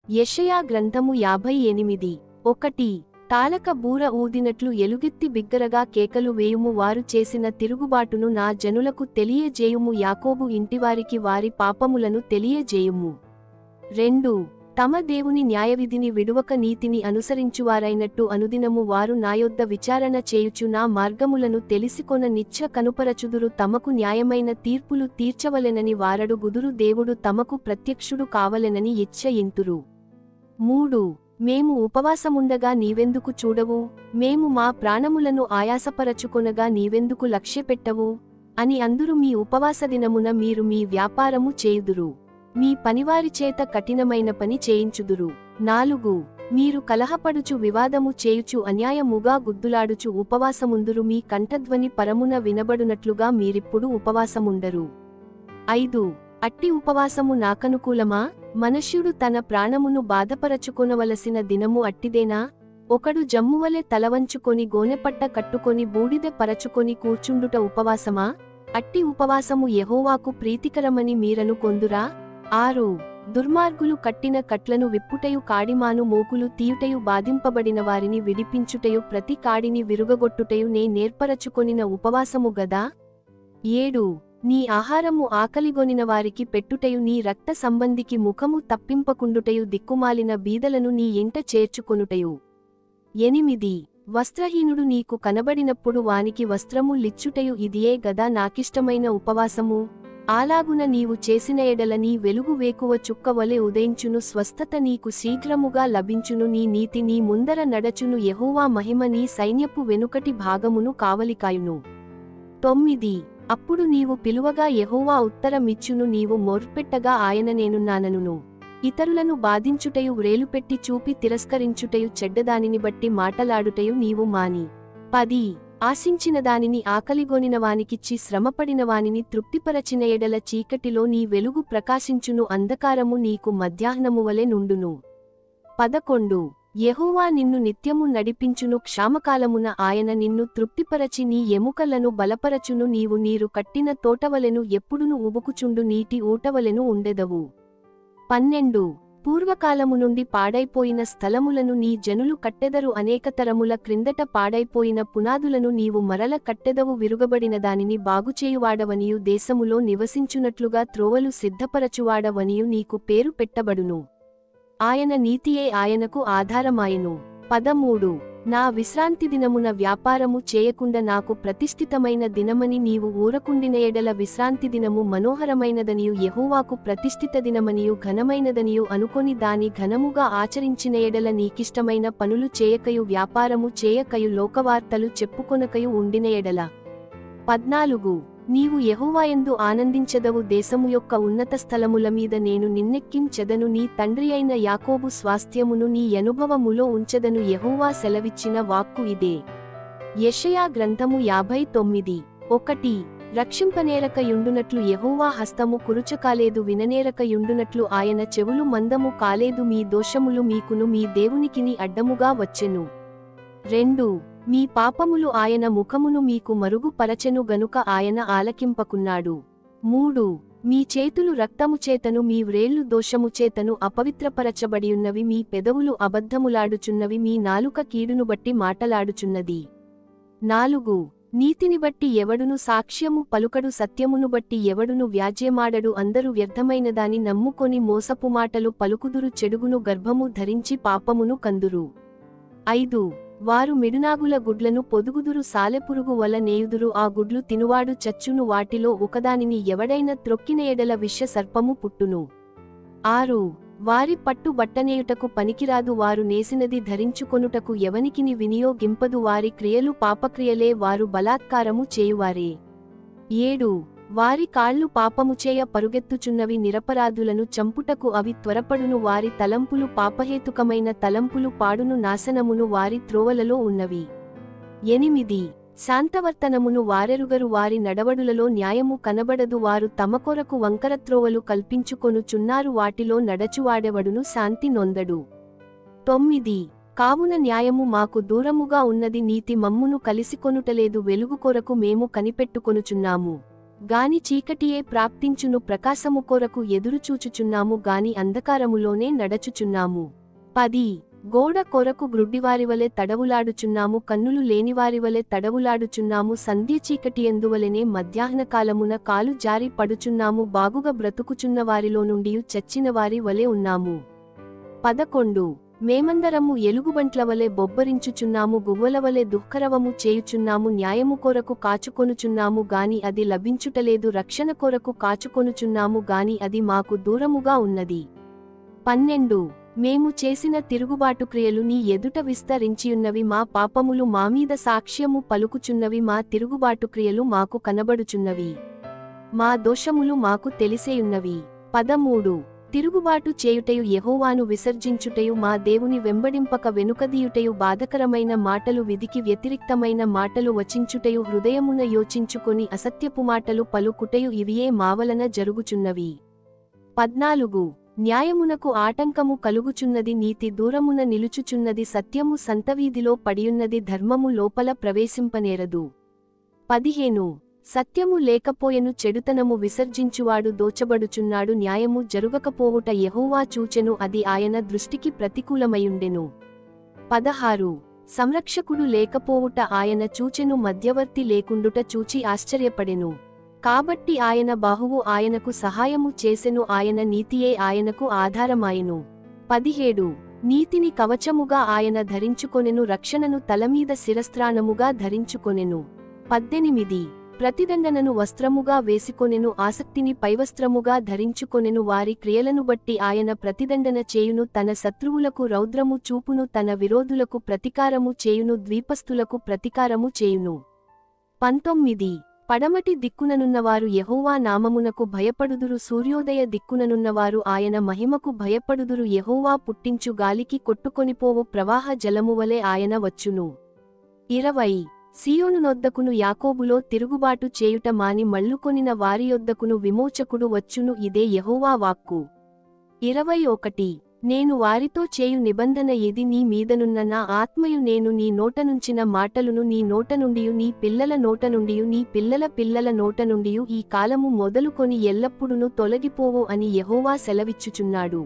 యెషయా గ్రంథము 58 1 తాళక బూర ఊదినట్లు ఎలుగెత్తి బిగ్గరగా కేకలు వేయుము వారు చేసిన తిరుగుబాటును నా జనులకు తెలియజేయుము యాకోబు ఇంటివారికి వారి పాపములను తెలియజేయుము 2 తమ దేవుని న్యాయవిధిని విడువక నీతిని అనుసరించువారైనట్టు అనుదినము వారు నాయొద్ద విచారణ చేయుచు నా మార్గములను తెలిసికొన నిత్య కనుపరచుదురు తమకు న్యాయమైన తీర్పులు తీర్చవలెనని వారడుగుదురు దేవుడు తమకు ప్రత్యక్షుడు కావలెనని ఇచ్చయింతురు 3 మేము ఉపవాసముండగా నీవెందుకు చూడవు మేము మా ప్రాణములను ఆయాసపరచుకొనగా నీవెందుకు లక్ష్యపెట్టవు అని అందురు మీ ఉపవాసదినమున మీరు మీ వ్యాపారము చేయుదురు మీ పనివారిచేత కఠినమైన పని చేయించుదురు 4 మీరు కలహపడుచు వివాదము చేయుచు అన్యాయముగా గుద్దులాడుచు ఉపవాసముందురు మీ కంఠధ్వని పరమున వినబడునట్లుగా మీరిప్పుడు ఉపవాసముండరు 5 అట్టి ఉపవాసము నాకనుకూలమా మనుష్యుడు తన ప్రాణమును బాధపరచుకొనవలసిన దినము అట్టిదేనా ఒకడు జమ్మువలె తలవంచుకొని గోనెపట్ట కట్టుకొని బూడిదె పరచుకొని కూర్చుండుట ఉపవాసమా అట్టి ఉపవాసము యెహోవాకు ప్రీతికరమని మీరనుకొందురా 6 దుర్మార్గులు కట్టిన కట్లను విప్పుటయు కాడిమాను మోకులు తీయుటయు బాధింపబడిన వారిని విడిపించుటయు ప్రతి కాడిని విరుగగొట్టుటయు నే నేర్పరచుకొనిన ఉపవాసము గదా 7 నీ ఆహారము ఆకలిగొనిన వారికి పెట్టుటయు నీ రక్త సంబంధికి ముఖము తప్పింపకుండుటయు దిక్కుమాలిన బీదలను నీ ఇంట చేర్చుకొనుటయు 8 వస్త్రహీనుడు నీకు కనబడినప్పుడు వానికి వస్త్రము లిచ్చుటయు ఇదియే గదా నాకిష్టమైన ఉపవాసము అలాగున నీవు చేసిన ఎడల నీ వెలుగు వేకువ చుక్కవలె ఉదయించును స్వస్థత నీకు శీఘ్రముగా లభించును నీ నీతి నీ ముందర నడచును యెహోవా మహిమ నీ సైన్యపు వెనుకటి భాగమును కావలికాయును 9 అప్పుడు నీవు పిలువగా యెహోవా ఉత్తరమిచ్చును నీవు మొర్పెట్టగా ఆయన నేనున్నాననును ఇతరులను బాధించుటయు వ్రేలుపెట్టి చూపి తిరస్కరించుటయు చెడ్డదానిని బట్టి మాటలాడుటయు నీవు మాని 10 ఆశించిన దానిని ఆకలిగొనిన వానికిచ్చి శ్రమపడిన వానిని తృప్తిపరచిన ఎడల చీకటిలో నీ వెలుగు ప్రకాశించును అంధకారము నీకు మధ్యాహ్నమువలె నుండును 11 యెహోవా నిన్ను నిత్యము నడిపించును క్షామకాలమున ఆయన నిన్ను తృప్తిపరచి నీ ఎముకలను బలపరచును నీవు నీరు కట్టిన తోటవలెను ఎప్పుడును ఉబుకుచుండు నీటి ఊటవలెను ఉండెదవు 12 పూర్వకాలము నుండి పాడైపోయిన స్థలములను నీ జనులు కట్టెదరు అనేక తరముల క్రిందట పాడైపోయిన పునాదులను నీవు మరల కట్టెదవు విరుగబడిన దానిని బాగుచేయువాడవనియు దేశములో నివసించునట్లుగా త్రోవలు సిద్ధపరచువాడవనియు నీకు పేరు పెట్టబడును ఆయన నీతియే ఆయనకు ఆధారమాయెను 13 నా విశ్రాంతి దినమున వ్యాపారము చేయకుండా నాకు ప్రతిష్ఠితమైన దినమని నీవు ఊరకుండిన ఎడల విశ్రాంతి దినము మనోహరమైనదనియు యెహోవాకు ప్రతిష్ఠిత దినమనియు ఘనమైనదనియు అనుకొని దాని ఘనముగా ఆచరించిన ఎడల నీకిష్టమైన పనులు చేయకయు వ్యాపారము చేయకయు లోకవార్తలు చెప్పుకొనకయు ఉండిన ఎడల 14 నీవు యెహోవాయందు ఆనందించెదవు దేశము యొక్క ఉన్నత స్థలముల మీద నేను నిన్నెక్కించెదను నీ తండ్రి అయిన యాకోబు స్వాస్థ్యమును నీ అనుభవములో ఉంచెదను యెహోవా సెలవిచ్చిన వాక్కు ఇదే యెషయా గ్రంథము 59 1 రక్షింపనేరక యుండునట్లు యెహోవా హస్తము కురుచకాలేదు విననేరక యుండునట్లు ఆయన చెవులు మందము కాలేదు మీ దోషములు మీకును మీ దేవునికిని అడ్డముగా వచ్చెను 2 మీ పాపములు ఆయన ముఖమును మీకు మరుగుపరచెను గనుక ఆయన ఆలకింపకున్నాడు 3 మీ చేతులు రక్తముచేతను మీ వ్రేళ్లు దోషముచేతను అపవిత్రపరచబడియున్నవి మీ పెదవులు అబద్ధములాడుచున్నవి మీ నాలుక కీడును బట్టి మాటలాడుచున్నది 4 నీతిని బట్టి ఎవడును సాక్ష్యము పలుకడు సత్యమును బట్టి ఎవడును వ్యాజ్యమాడడు అందరూ వ్యర్థమైనదాని నమ్ముకొని మోసపు మాటలు పలుకుదురు చెడుగును గర్భము ధరించి పాపమును కందురు 5 వారు మిడునాగుల గుడ్లను పొదుగుదురు సాలెపురుగు వల నేయుదురు ఆ గుడ్లు తినువాడు చచ్చును వాటిలో ఒకదానిని ఎవడైనా త్రొక్కిన ఎడల విష సర్పము పుట్టును 6 వారి పట్టు బట్టనేయుటకు పనికిరాదు వారు నేసినది ధరించుకొనుటకు ఎవనికిని వినియోగింపదు వారి క్రియలు పాపక్రియలే వారు బలాత్కారము చేయువారే 7 వారి కాళ్ళు పాపముచేయ పరుగెత్తుచున్నవి నిరపరాధులను చంపుటకు అవి త్వరపడును వారి తలంపులు పాపహేతుకమైన తలంపులు పాడును నాశనమును వారి త్రోవలలో ఉన్నవి 8 శాంతవర్తనమును వారెరుగరు వారి నడవడులలో న్యాయము కనబడదు వారు తమ కొరకు వంకరత్రోవలు కల్పించుకొనుచున్నారు వాటిలో నడచువాడెవడును శాంతి నొందడు 9 కావున న్యాయము మాకు దూరముగా ఉన్నది నీతి మమ్మును కలిసికొనుటలేదు వెలుగు కొరకు మేము కనిపెట్టుకొనుచున్నాము గాని చీకటియే ప్రాప్తించును ప్రకాశము కొరకు ఎదురుచూచుచున్నాము గాని అంధకారములోనే నడచుచున్నాము. 10 గోడ కొరకు గ్రుడ్డివారివలె తడవులాడుచున్నాము కన్నులు లేనివారివలె తడవులాడుచున్నాము సంధ్య చీకటియందువలెనే మధ్యాహ్నకాలమున కాలు జారి పడుచున్నాము బాగుగా బ్రతుకుచున్న వారిలో నుండి చచ్చినవారి వలె ఉన్నాము. 11 మేమందరము ఎలుగుబంట్లవలె బొబ్బరించుచున్నాము గువ్వలవలె దుఃఖరవము చేయుచున్నాము న్యాయము కొరకు కాచుకొనుచున్నాము గాని అది లభించుటలేదు రక్షణ కొరకు కాచుకొనుచున్నాము గాని అది మాకు దూరముగా ఉన్నది. 12 మేము చేసిన తిరుగుబాటు క్రియలు నీ ఎదుట విస్తరించియున్నవి మా పాపములు మామీద సాక్ష్యము పలుకుచున్నవి మా తిరుగుబాటు క్రియలు మాకు కనబడుచున్నవి మా దోషములు మాకు తెలిసేయున్నవి. 13 తిరుగుబాటు చేయుటయు యెహోవాను విసర్జించుటయు మా దేవుని వెంబడింపక వెనుకదీయుటయు బాధకరమైన మాటలు విధికి వ్యతిరిక్తమైన మాటలు వచించుటయు హృదయమున యోచించుకొని అసత్యపు మాటలు పలుకుటయు ఇవియే మావలన జరుగుచున్నవి. 14 న్యాయమునకు ఆటంకము కలుగుచున్నది నీతి దూరమున నిలుచుచున్నది సత్యము సంతవీధిలో పడియున్నది ధర్మము లోపల ప్రవేశింపనేరదు. 15 సత్యము లేకపోయెను చెడుతనము విసర్జించువాడు దోచబడుచున్నాడు న్యాయము జరుగకపోవుట యెహోవా చూచెను అది ఆయన దృష్టికి ప్రతికూలమయుండెను. 16 సంరక్షకుడు లేకపోవుట ఆయన చూచెను మధ్యవర్తి లేకుండుట చూచి ఆశ్చర్యపడెను. కాబట్టి ఆయన బాహువు ఆయనకు సహాయము చేసెను ఆయన నీతియే ఆయనకు ఆధారమాయెను. 17 నీతిని కవచముగా ఆయన ధరించుకొనెను రక్షణను తలమీద శిరస్త్రాణముగా ధరించుకొనెను. 18 ప్రతిదండనను వస్త్రముగా వేసికొనెను ఆసక్తిని పైవస్త్రముగా ధరించుకొనెను వారి క్రియలను బట్టి ఆయన ప్రతిదండన చేయును తన శత్రువులకు రౌద్రము చూపును తన విరోధులకు ప్రతికారము చేయును ద్వీపస్థులకు ప్రతికారము చేయును. 19 పడమటి దిక్కుననున్నవారు యెహోవా నామమునకు భయపడుదురు సూర్యోదయ దిక్కుననున్నవారు ఆయన మహిమకు భయపడుదురు యెహోవా పుట్టించు గాలికి కొట్టుకొనిపోవు ప్రవాహ జలమువలె ఆయన వచ్చును. 20 సీయోనునొద్దకును యాకోబులో తిరుగుబాటు చేయుట మాని మళ్ళుకొనిన వారియొద్దకును విమోచకుడు వచ్చును ఇదే యెహోవా వాక్కు. 21 నేను వారితో చేయు నిబంధన ఇది నీ మీదనున్న నా ఆత్మయు నేను నీ నోటనుంచిన మాటలును నీ నోటనుండియు నీ పిల్లల నోటనుండియు నీ పిల్లల పిల్లల నోటనుండియు ఈ కాలము మొదలుకొని ఎల్లప్పుడును తొలగిపోవు అని యెహోవా సెలవిచ్చుచున్నాడు.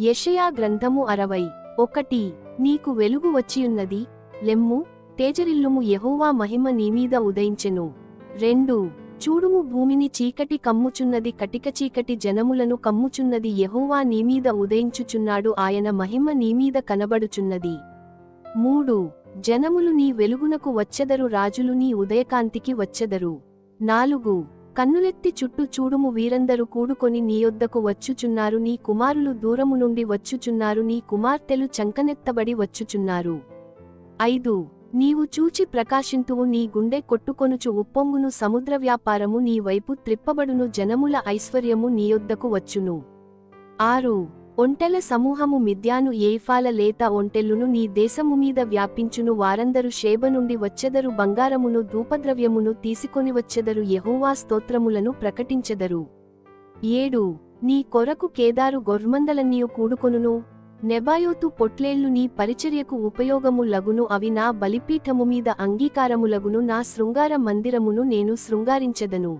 యెషయా గ్రంథము 60:1 నీకు వెలుగు వచ్చియున్నది లెమ్ము తేజరిల్లుము యెహోవా మహిమ నీమీద ఉదయించెను. 2 చూడుము భూమిని చీకటి కమ్ముచున్నది కటిక చీకటి జనములను కమ్ముచున్నది యెహోవా నీమీద ఉదయించుచున్నాడు ఆయన మహిమ నీమీద కనబడుచున్నది. 3 జనములు నీ వెలుగునకు వచ్చెదరు రాజులు నీ ఉదయకాంతికి వచ్చెదరు. 4 కన్నులెత్తి చుట్టూ చూడుము వీరందరూ కూడుకొని నీయొద్దకు వచ్చుచున్నారు నీ కుమారులు దూరము నుండి వచ్చుచున్నారు నీ కుమార్తెలు చంకనెత్తబడి వచ్చుచున్నారు. 5 నీవు చూచి ప్రకాశింతువు నీ గుండె కొట్టుకొనుచు ఉప్పొంగును సముద్ర వ్యాపారము నీ వైపు త్రిప్పబడును జనముల ఐశ్వర్యము నీయొద్దకు వచ్చును. 6 ఒంటెల సమూహము మిద్యాను ఏఫాల లేత ఒంటెల్లును నీ దేశము మీద వ్యాపించును వారందరూ షేబ నుండి వచ్చెదరు బంగారమును ధూపద్రవ్యమును తీసుకొని వచ్చెదరు యెహోవా స్తోత్రములను ప్రకటించెదరు. 7 నీ కొరకు కేదారు గొర్మందలన్నీయు కూడుకొనును నెబాయోతు పొట్లేళ్లు నీ పరిచర్యకు ఉపయోగము లగును అవి నా బలిపీఠము మీద అంగీకారములగును నా శృంగార మందిరమును నేను శృంగారించెదను.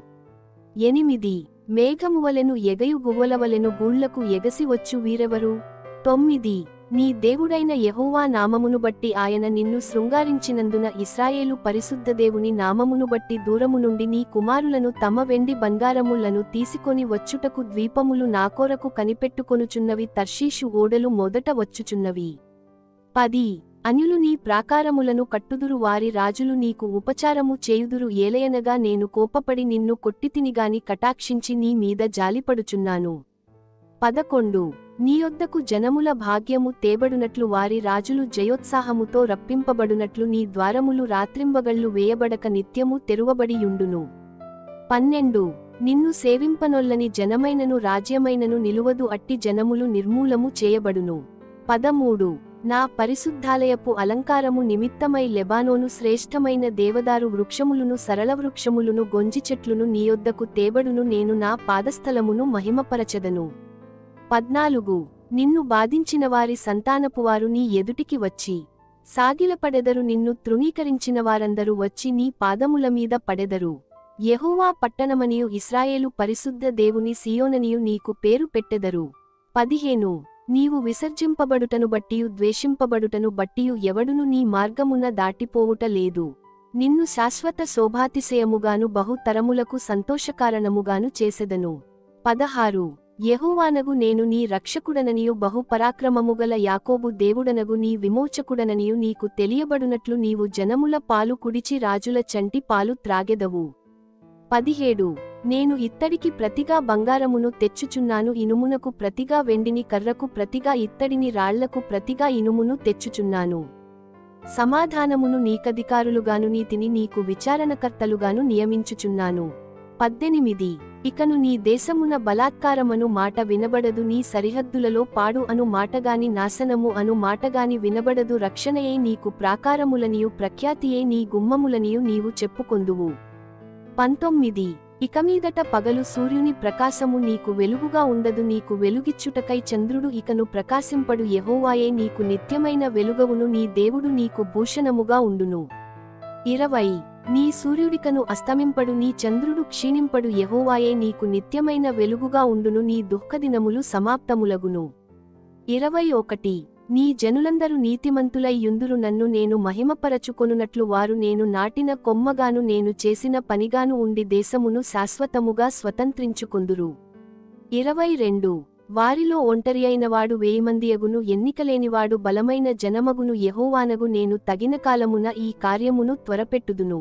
8 మేఘమువలెను ఎగయు గువ్వలవలెను గూళ్లకు ఎగసి వచ్చు వీరెవరు. 9 నీ దేవుడైన యెహోవా నామమును బట్టి ఆయన నిన్ను శృంగారించినందున ఇశ్రాయేలు పరిశుద్ధదేవుని నామమును బట్టి దూరము నుండి నీ కుమారులను తమ వెండి బంగారములను తీసుకొని వచ్చుటకు ద్వీపములు నాకొరకు కనిపెట్టుకొనుచున్నవి తర్షీషు ఓడలు మొదట వచ్చుచున్నవి. 10 అన్యులు నీ ప్రాకారములను కట్టుదురు వారి రాజులు నీకు ఉపచారము చేయుదురు ఏలయనగా నేను కోపపడి నిన్ను కొట్టితినిగాని కటాక్షించి నీ మీద జాలిపడుచున్నాను. 11 నీయొద్దకు జనముల భాగ్యము తేబడునట్లు వారి రాజులు జయోత్సాహముతో రప్పింపబడునట్లు నీ ద్వారములు రాత్రింబగళ్ళు వేయబడక నిత్యము తెరువబడియుండును. 12 నిన్ను సేవింపనొల్లని జనమైనను రాజ్యమైనను నిలువదు అట్టి జనములు నిర్మూలము చేయబడును. 13 నా పరిశుద్ధాలయపు అలంకారము నిమిత్తమై లెబానోను శ్రేష్టమైన దేవదారు వృక్షములును సరళవృక్షములును గొంజిచెట్లును నీయొద్దకు తేబడును నేను నా పాదస్థలమును మహిమపరచెదను. 14 నిన్ను బాధించినవారి సంతానపువారు నీ ఎదుటికి వచ్చి సాగిలపడెదరు నిన్ను తృణీకరించినవారందరూ వచ్చి నీ పాదముల మీద పడెదరు. యెహోవా పట్టణమనియు ఇశ్రాయేలు పరిశుద్ధ దేవుని సియోననియు నీకు పేరు పెట్టెదరు. 15 నీవు విసర్జింపబడుటను బట్టియు ద్వేషింపబడుటను బట్టియు ఎవడును నీ మార్గమున దాటిపోవుట లేదు. నిన్ను శాశ్వత శోభాతిశయముగాను బహు తరములకు సంతోషకారణముగాను చేసెదను. 16 యెహోవానగు నేను నీ రక్షకుడననియు బహు పరాక్రమముగల యాకోబు దేవుడనగు నీ విమోచకుడననియు నీకు తెలియబడునట్లు నీవు జనముల పాలు కుడిచి రాజుల చంటి పాలు త్రాగెదవు. 17 నేను ఇత్తడికి ప్రతిగా బంగారమును తెచ్చుచున్నాను, ఇనుమునకు ప్రతిగా వెండిని, కర్రకు ప్రతిగా ఇత్తడిని, రాళ్లకు ప్రతిగా ఇనుమును తెచ్చుచున్నాను. సమాధానమును నీకధికారులుగాను నీతిని నీకు విచారణకర్తలుగాను నియమించుచున్నాను. 18 ఇకను నీ దేశమున బలాత్కారమను మాట వినబడదు, నీ సరిహద్దులలో పాడు అను మాటగాని నాశనము అను మాటగాని వినబడదు. రక్షణయే నీకు ప్రాకారములనియు ప్రఖ్యాతియే నీ గుమ్మములనియు నీవు చెప్పుకొందువు. 19 ఇకమీదట పగలు సూర్యుని ప్రకాశము నీకు వెలుగుగా ఉండదు, నీకు వెలుగిచ్చుటకై చంద్రుడు ఇకను ప్రకాశింపడు. యెహోవాయే నీకు నిత్యమైన వెలుగవును, నీ దేవుడు నీకు భూషణముగా ఉండును. 20 నీ సూర్యుడికను అస్తమింపడు, నీ చంద్రుడు క్షీణింపడు. యెహోవాయే నీకు నిత్యమైన వెలుగుగా ఉండును, నీ దుఃఖదినములు సమాప్తములగును. 21 నీ జనులందరూ నీతిమంతులై యుందురు, నన్ను నేను మహిమపరచుకొనునట్లు వారు నేను నాటిన కొమ్మగాను నేను చేసిన పనిగాను ఉండి దేశమును శాశ్వతముగా స్వతంత్రించుకొందురు. 22 వారిలో ఒంటరి అయినవాడు 1000 మందియగును, ఎన్నికలేనివాడు బలమైన జనమగును. యెహోవానగు నేను తగిన కాలమున ఈ కార్యమును త్వరపెట్టుదును.